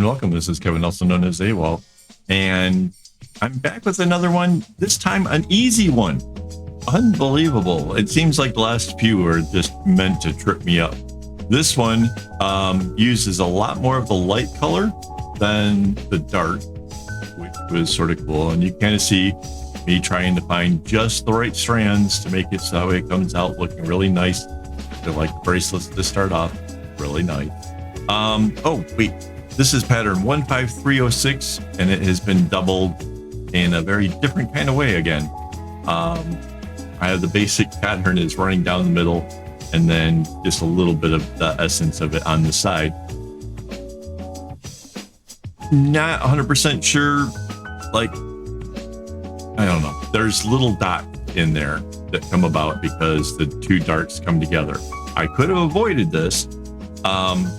welcome. This is Kevin, also known as AWOL, and I'm back with another one. This time, an easy one. Unbelievable. It seems like the last few are just meant to trip me up. This one uses a lot more of the light color than the dark, which was sort of cool. And you kind of see me trying to find just the right strands to make it so it comes out looking really nice. I like the bracelets to start off. Really nice. Oh, wait. This is pattern 15306, and it has been doubled in a very different kind of way again. I have the basic pattern is running down the middle, and then just a little bit of the essence of it on the side. Not 100% sure, like, I don't know. There's little dots in there that come about because the two darts come together. I could have avoided this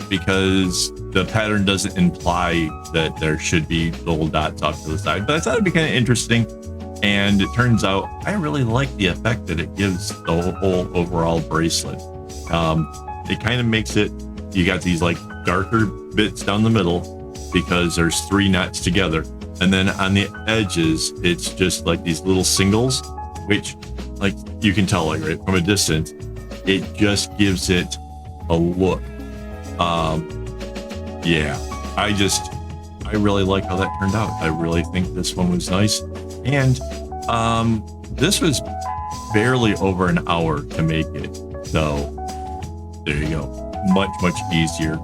because the pattern doesn't imply that there should be little dots off to the side, but I thought it'd be kind of interesting. And it turns out I really like the effect that it gives the whole overall bracelet. It kind of makes it, you got these like darker bits down the middle because there's three knots together. And then on the edges, it's just like these little singles, which like you can tell like right from a distance, it just gives it a look. Yeah, I really like how that turned out. I really think this one was nice. And this was barely over an hour to make it. So there you go. Much easier.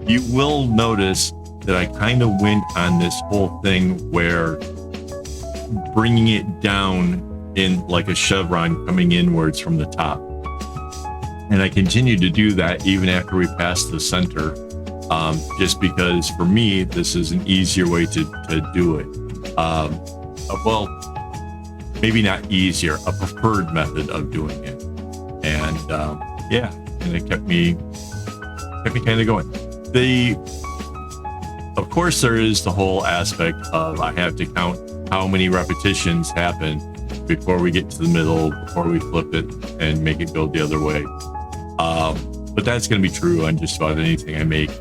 You will notice that I kind of went on this whole thing where bringing it down in like a chevron coming inwards from the top. And I continue to do that even after we pass the center, just because for me, this is an easier way to do it. Well, maybe not easier, a preferred method of doing it. And yeah, and it kept me kind of going. Of course, there is the whole aspect of I have to count how many repetitions happen before we get to the middle, before we flip it and make it go the other way. But that's going to be true on just about anything I make.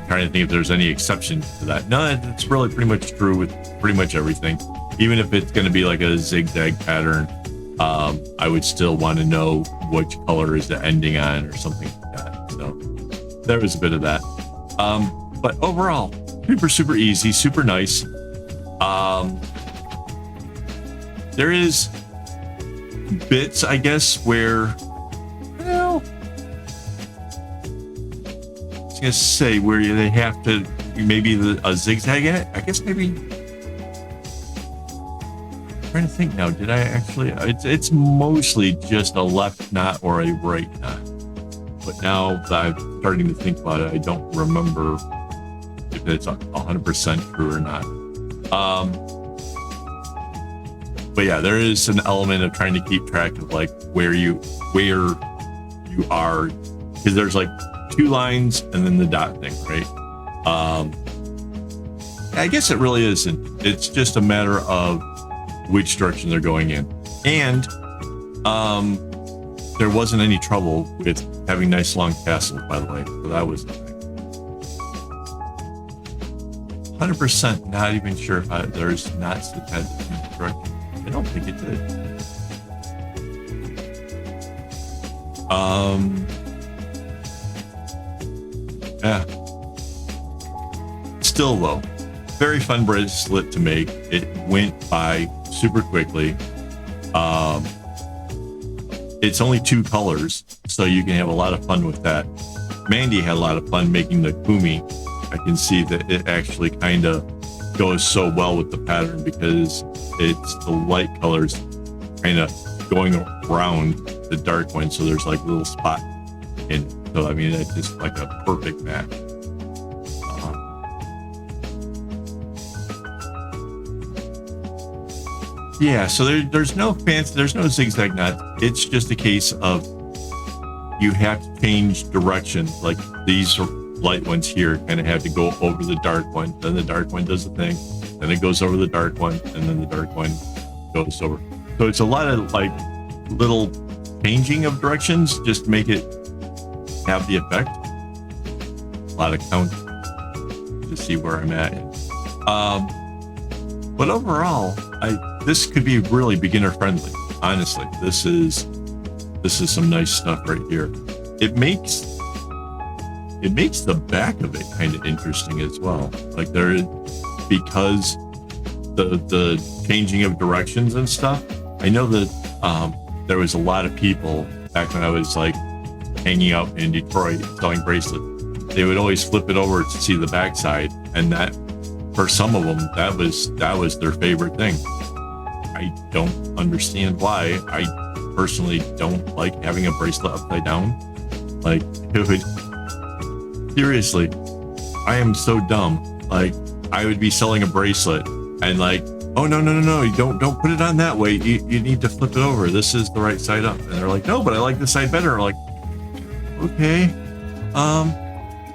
Trying to think if there's any exception to that. No, it's really pretty much true with pretty much everything. Even if it's going to be like a zigzag pattern, I would still want to know which color is the ending on or something like that. So there was a bit of that. But overall, super easy, super nice. There is bits, I guess, where, well, I was gonna say where they have to maybe a zigzag in it. I guess maybe. I'm trying to think now. Did I actually? It's mostly just a left knot or a right knot. But now that I'm starting to think about it, I don't remember if it's 100% true or not. But yeah, there is an element of trying to keep track of like where you are, because there's like two lines and then the dot thing, right? I guess it really isn't. It's just a matter of which direction they're going in. And there wasn't any trouble with having nice long tassels, by the way. So that was the thing. 100% not even sure if there's knots that had the same direction. I don't think it did. Yeah. Still though, very fun bracelet to make. It went by super quickly. It's only 2 colors, so you can have a lot of fun with that. Mandy had a lot of fun making the kumi. I can see that it actually kind of goes so well with the pattern because it's the light colors kind of going around the dark one, so there's like little spot in. So I mean, it's just like a perfect match. Yeah, so there's no fancy, there's no zigzag knot. It's just a case of you have to change direction. Like these light ones here kind of have to go over the dark one. Then the dark one does the thing. Then it goes over the dark one, and then the dark one goes over. So it's a lot of like little changing of directions just to make it have the effect. lot of counting to see where I'm at. But overall, this could be really beginner friendly. Honestly, this is some nice stuff right here. It makes the back of it kind of interesting as well. Like because the changing of directions and stuff. I know that there was a lot of people back when I was like hanging out in Detroit selling bracelets. They would always flip it over to see the backside, and that for some of them that was their favorite thing. I don't understand why. I personally don't like having a bracelet upside down. Like, it would, seriously, I am so dumb. Like, I would be selling a bracelet and like, oh no, you don't put it on that way. You need to flip it over. This is the right side up. And they're like, no, but I like this side better. I'm like, okay. I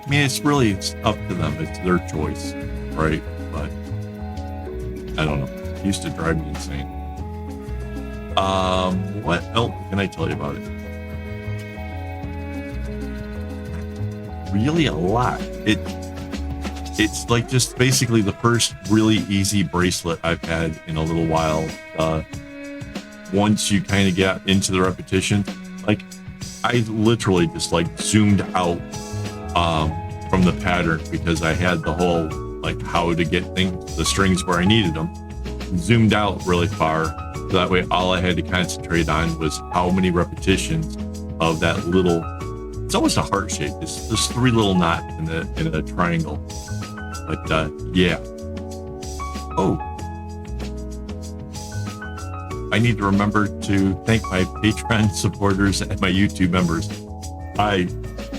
mean, it's up to them. It's their choice, right? But I don't know. It used to drive me insane. What else can I tell you about it? Really a lot. It's like just basically the first really easy bracelet I've had in a little while. Once you kind of get into the repetition, like I literally just like zoomed out from the pattern because I had the whole like how to get the strings where I needed them, zoomed out really far. So that way all I had to concentrate on was how many repetitions of that little, it's almost a heart shape. There's 3 little knots in a triangle. But yeah. Oh, I need to remember to thank my Patreon supporters and my YouTube members. I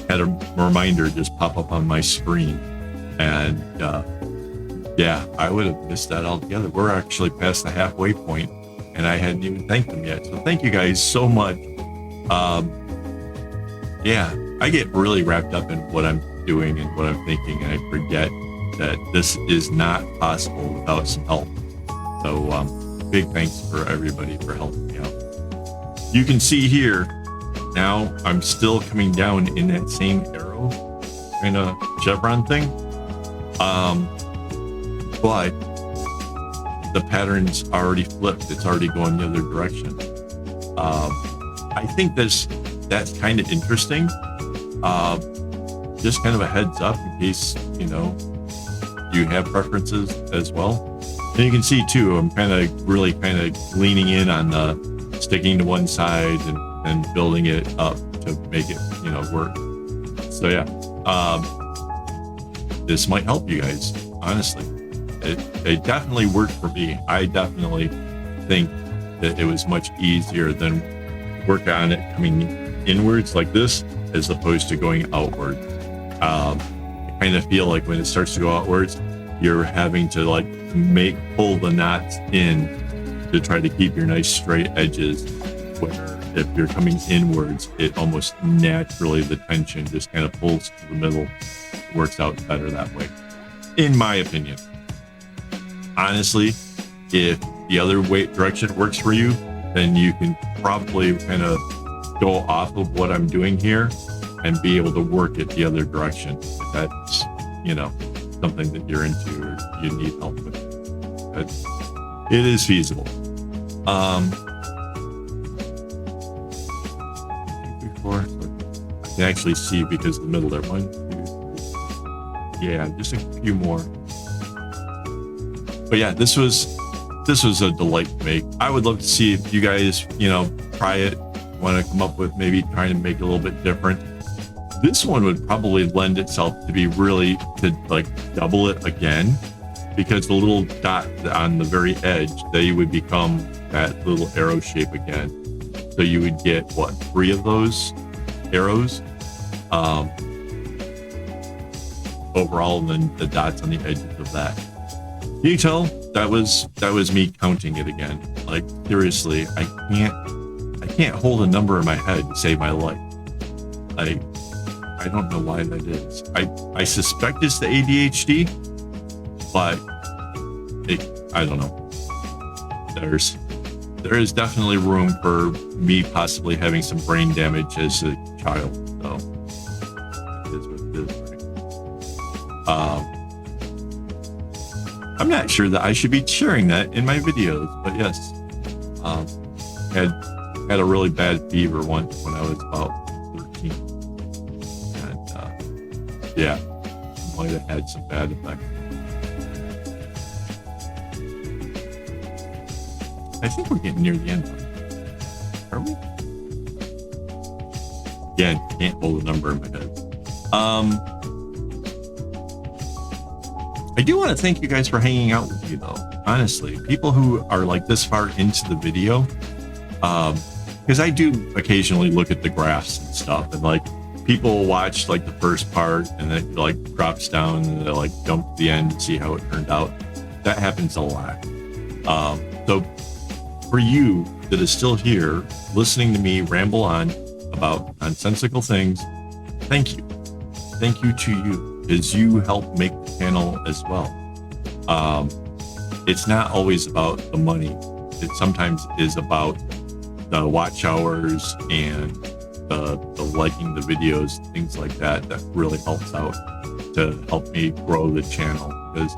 had a reminder just pop up on my screen, and yeah, I would have missed that altogether. We're actually past the halfway point, and I hadn't even thanked them yet. So thank you guys so much. Yeah, I get really wrapped up in what I'm doing and what I'm thinking, and I forget that this is not possible without some help. So big thanks for everybody for helping me out. You can see here now I'm still coming down in that same arrow kind of chevron thing, but the pattern's already flipped. It's already going the other direction. I think that's kind of interesting. Just kind of a heads up in case you have preferences as well. And you can see too, I'm really leaning in on the sticking to one side and building it up to make it, work. So yeah, this might help you guys. Honestly, it definitely worked for me. I definitely think that it was much easier than work on it coming inwards like this, as opposed to going outward. I kind of feel like when it starts to go outwards, you're having to like pull the knots in to try to keep your nice straight edges, where if you're coming inwards, it almost naturally, the tension just kind of pulls to the middle. It works out better that way, in my opinion. Honestly, if the other direction works for you, then you can probably kind of go off of what I'm doing here and be able to work it the other direction. If that's, something that you're into or you need help with. But it is feasible. Before I can actually see because the middle there, 1, 2, 3. Yeah, just a few more. But yeah, this was a delight to make. I would love to see if you guys, try it, want to come up with maybe trying to make it a little bit different. This one would probably lend itself to be really to like double it again, because the little dot on the very edge, they would become that little arrow shape again. So you would get 3 of those arrows overall, and then the dots on the edges of that. Can you tell that was me counting it again? Like seriously, I can't hold a number in my head to save my life. I don't know why that is. I suspect it's the ADHD, but I don't know. There is definitely room for me possibly having some brain damage as a child. So it is what it is, right? I'm not sure that I should be sharing that in my videos, but yes, had a really bad fever once when I was about 13, and yeah, might have had some bad effects. I think we're getting near the end. Are we? Again, can't hold a number in my head. I do want to thank you guys for hanging out with me, though. Honestly, people who are like this far into the video, because I do occasionally look at the graphs and stuff, and like people watch like the first part and then it like drops down and they like jump to the end to see how it turned out. That happens a lot. So for you that is still here listening to me ramble on about nonsensical things, thank you. Thank you to you, because you help make the channel as well. It's not always about the money. It sometimes is about the watch hours and the liking the videos, things like that. That really helps out to help me grow the channel. Because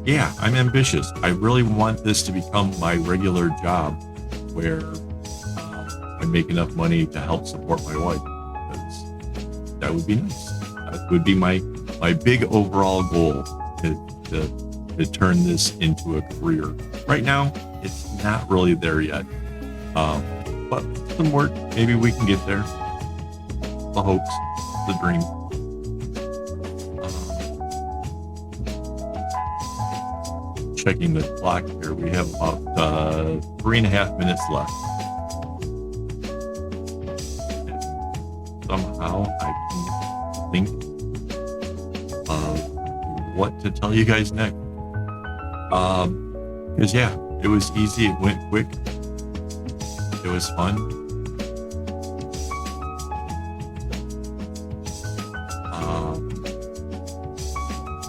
yeah, I'm ambitious. I really want this to become my regular job, where I make enough money to help support my wife. Because that would be nice. That would be my big overall goal, to turn this into a career. Right now, it's not really there yet. But with some work, maybe we can get there. The hopes, the dream. Checking the clock here, we have about 3.5 minutes left. And somehow I can think of what to tell you guys next. Because yeah, it was easy, it went quick, it was fun.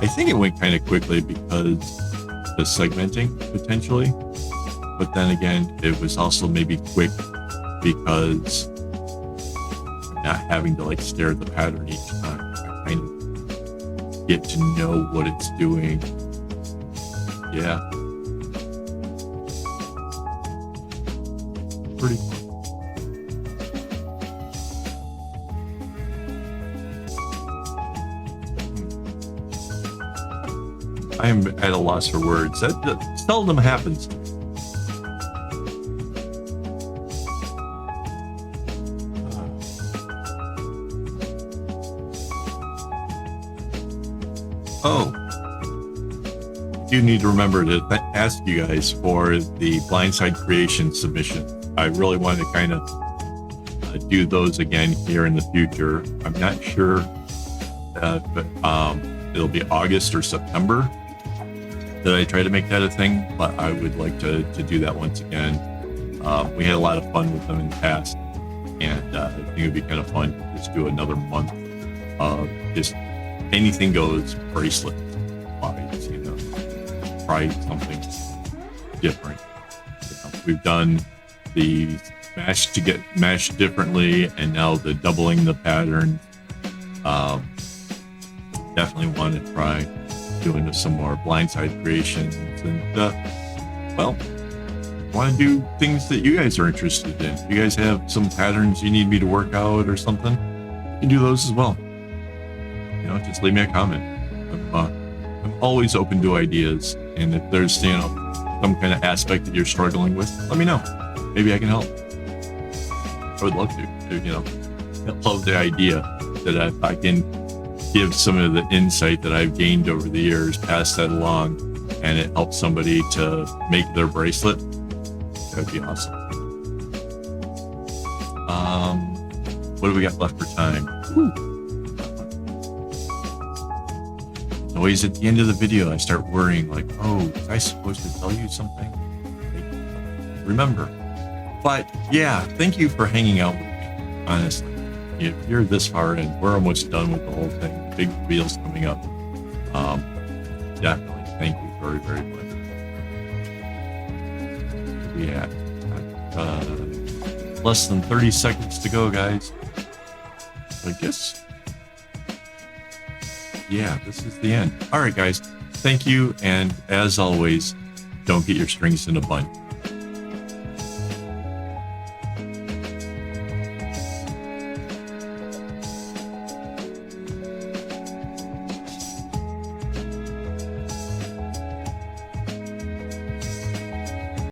I think it went kind of quickly because the segmenting potentially, but then again, it was also maybe quick because I'm not having to like stare at the pattern each time. I kind of get to know what it's doing. Yeah. Pretty fun. I am at a loss for words. That seldom happens. Oh. I do need to remember to ask you guys for the blindside creation submission. I really want to kind of do those again here in the future. I'm not sure but it'll be August or September that I try to make that a thing, but I would like to do that once again. We had a lot of fun with them in the past, and I think it would be kind of fun to just do another month of just anything goes bracelet wise, you know, try something different. You know, we've done the mashed differently, and now the doubling the pattern. Definitely want to try doing some more blindside creations, and well, want to do things that you guys are interested in. If you guys have some patterns you need me to work out or something, you can do those as well. You know, just leave me a comment. I'm always open to ideas, and if there's, you know, some kind of aspect that you're struggling with, let me know. Maybe I can help. I would love to, you know. I love the idea that if I can give some of the insight that I've gained over the years, pass that along, and it helps somebody to make their bracelet, that would be awesome. What do we got left for time? Noise at the end of the video, I start worrying like, oh, was I supposed to tell you something? Remember. But yeah, thank you for hanging out with me, honestly. If you're this far in, we're almost done with the whole thing. Big reveals coming up. Definitely. Thank you very, very much. We have less than 30 seconds to go, guys. I guess. yeah, this is the end. All right, guys. Thank you. And as always, don't get your strings in a bun.